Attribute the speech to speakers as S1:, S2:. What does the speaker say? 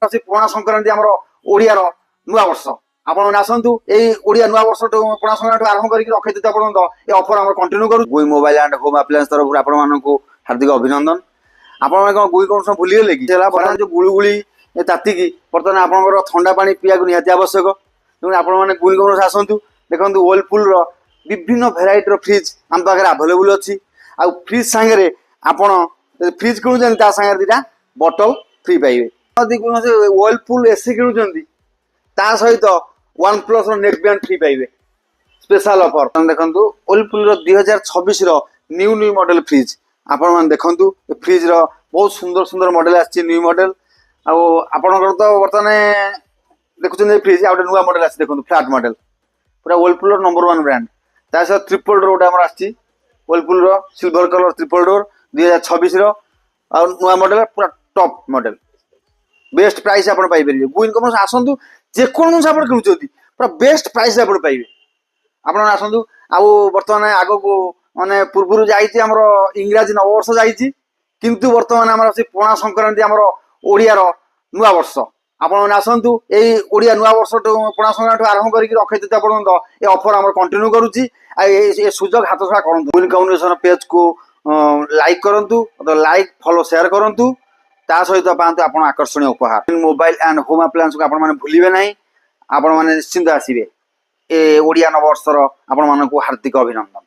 S1: ପଣା ସଂକ୍ରାନ୍ତି ଆମର ଓଡିଆର ନୂଆ ବର୍ଷ ଆପଣମାନେ ଆସନ୍ତୁ ଏଇ ଓଡିଆ ନୂଆ ବର୍ଷ ପଣା ସଂକ୍ରାନ୍ତି ଆରମ୍ଭ କରିକି ଅକ୍ଷୟ ତୃତୀୟା ପର୍ଯ୍ୟନ୍ତ ଏ ଅଫର ଆମର କଣ୍ଟିନ୍ୟୁ କରୁ। ଗୁଇ ମୋବାଇଲ ଆଣ୍ଡ ହୋମ ଆପ୍ଲାଏନ୍ସ ତରଫରୁ ଆପଣମାନଙ୍କୁ ହାର୍ଦ୍ଦିକ ଅଭିନନ୍ଦନ। ଆପଣମାନେ କଣ ଗୁଇ କଣ ଭୁଲିଗଲେ କି? ବର୍ତ୍ତମାନ ଯୋଉ ଗୁଳୁଗୁଳି ତାତିକି ବର୍ତ୍ତମାନ ଆପଣଙ୍କର ଥଣ୍ଡା ପାଣି ପିଇବାକୁ ନିହାତି ଆବଶ୍ୟକ। ତେଣୁ ଆପଣମାନେ ଗୁଇ କୌଣସି ଆସନ୍ତୁ ଦେଖନ୍ତୁ ୱର୍ଲପୁଲର ବିଭିନ୍ନ ଭେରାଇଟିର ଫ୍ରିଜ ଆମ ପାଖରେ ଆଭେଲେବୁଲ ଅଛି। ଆଉ ଫ୍ରିଜ ସାଙ୍ଗରେ ଆପଣ ଫ୍ରିଜ କିଣୁଛନ୍ତି ତା ସାଙ୍ଗରେ ଦିଟା ବଟଲ ଫ୍ରି ପାଇବେ। ଯଦି କୌଣସି ୱର୍ଲପୁଲ ଏସି କିଣୁଛନ୍ତି ତା ସହିତ one plus neck band free ପାଇବେ ସ୍ପେଶାଲ ଅଫର। ଦେଖନ୍ତୁ ୱର୍ଲପୁଲର 2026ର ନ୍ୟୁ ମଡେଲ ଫ୍ରିଜ ଆପଣମାନେ ଦେଖନ୍ତୁ ଏ ଫ୍ରିଜର ବହୁତ ସୁନ୍ଦର ସୁନ୍ଦର ମଡେଲ ଆସିଛି ନ୍ୟୁ ମଡେଲ। ଆଉ ଆପଣଙ୍କର ତ ବର୍ତ୍ତମାନ ଦେଖୁଛନ୍ତି ଏ ଫ୍ରିଜ ଆଉ ଗୋଟେ ନୂଆ ମଡେଲ ଆସିଛି ଦେଖନ୍ତୁ ଫ୍ଲାଟ୍ ମଡେଲ ପୁରା ୱର୍ଲପୁଲର ନମ୍ବର 1 ବ୍ରାଣ୍ଡ। ତା ସହିତ ଟ୍ରିପଲ ଡୋର ଗୋଟେ ଆମର ଆସିଛି ୱର୍ଲପୁଲର ସିଲଭର କଲର ଟ୍ରିପଲ ଡୋର 2026ର ଆଉ ନୂଆ ମଡେଲ ପୁରା ଟପ୍ ମଡେଲ ବେଷ୍ଟ ପ୍ରାଇସ୍ ଆପଣ ପାଇପାରିବେ। ଗୁଇନ କମର୍ସ ଆସନ୍ତୁ ଯେକୌଣସି ଆପଣ କିଣୁଛନ୍ତି ପୁରା ବେଷ୍ଟ ପ୍ରାଇସ୍ ଆପଣ ପାଇବେ। ଆପଣ ଆସନ୍ତୁ। ଆଉ ବର୍ତ୍ତମାନ ଆଗକୁ ମାନେ ପୂର୍ବରୁ ଯାଇଛି ଆମର ଇଂରାଜୀ ନବବର୍ଷ ଯାଇଛି କିନ୍ତୁ ବର୍ତ୍ତମାନ ଆମର ସେ ପଣା ସଂକ୍ରାନ୍ତି ଆମର ଓଡିଆର ନୂଆ ବର୍ଷ ଆପଣମାନେ ଆସନ୍ତୁ ଏଇ ଓଡିଆ ନୂଆ ବର୍ଷ ପଣା ସଂକ୍ରାନ୍ତି ଆରମ୍ଭ କରିକି ଅକ୍ଷୟ ତୃତୀୟା ପର୍ଯ୍ୟନ୍ତ ଏ ଅଫର ଆମର କଣ୍ଟିନ୍ୟୁ କରୁଛି। ଆଉ ଏ ସୁଯୋଗ ହାତଛଡ଼ା କରନ୍ତୁ। ଗୁଇନ କମ୍ୟୁନିକେସନ ପେଜକୁ ଲାଇକ୍ କରନ୍ତୁ, ଲାଇକ୍ ଫଲୋ ସେୟାର କରନ୍ତୁ। ତା ସହିତ ପାଆନ୍ତୁ ଆପଣ ଆକର୍ଷଣୀୟ ଉପହାର। ମୋବାଇଲ ଆଣ୍ଡ ହୋମ ଆପ୍ଲାଏନ୍ସକୁ ଆପଣମାନେ ଭୁଲିବେ ନାହିଁ। ଆପଣମାନେ ନିଶ୍ଚିନ୍ତ ଆସିବେ ଏ ଓଡିଆ ନବବର୍ଷର ଆପଣମାନଙ୍କୁ ହାର୍ଦ୍ଦିକ ଅଭିନନ୍ଦନ।